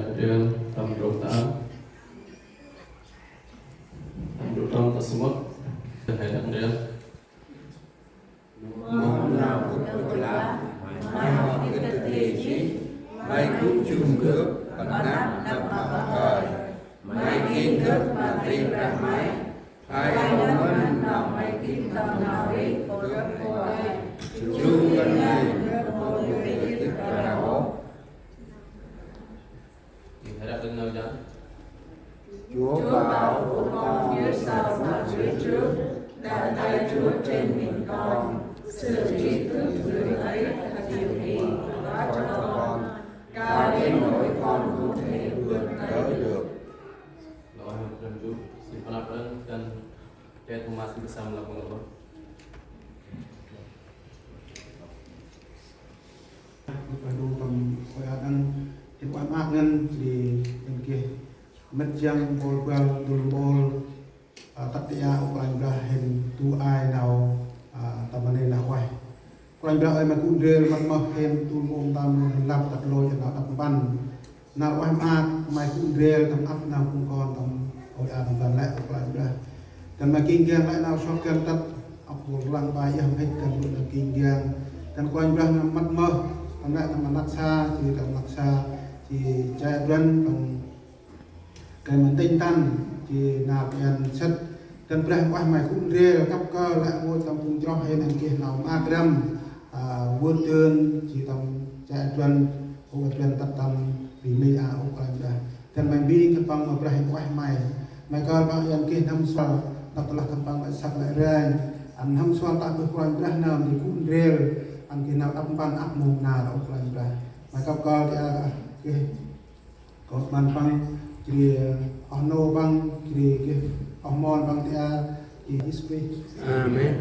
Kemudian pemberontakan tersebut dan kemudian mai cũng chung cước bằng nắp nắp mặt trời mai kiến thức mà tin rằng mai ai không muốn nào mai kiến tâm nào đi cô rất cô ơi chung gần này cô như đi tức là bố hãy đáp ứng nơi đó. Chúa bảo của con phía sau và phía trước đã tay Chúa trên mình con sự trí thức dưới ấy thật nhiều kỳ đã cho con cao đến nỗi con không thể vượt tới được. Doa yang Tuhan simpan dan dia masih bisa melakukan apa? Padu pemkoyaan ibuan agen di engke medjang polbal dulbol tatia uklan brahen tu ai nào tamane na wai uklan bra ai ma kundel man ma hen tu mom tam lam tat loy na tat ban na wai ma mai kundel tam ap na kun kon tam oi a tam le uklan bra dan ma kinggiang lại nào sok kan tat apul lang ba yam het kan na kinggiang dan uklan bra na mat ma tam le tam naksa ci tam naksa ci cha dran tam cái mình tinh tan thì nạp tiền chất cần phải quay mày cũng rê cấp cơ lại ngôi tầm cùng cho hay là kia nào ma gram vươn thương chỉ tầm chạy tuần ô tuần tập tầm vì mi à ô cái đó cần mày bi cái bằng mà phải quay mày coi bao nhiêu kia năm sau tập là cái bằng lại sắp lại ra anh năm sau ta được quay ra nào thì cũng rê anh kia nào tập bằng áp mồm nào ô cái đó mày cấp cơ thì cái có bàn bằng jadi ono bang jadi ke omon bang dia di ispe. Amen.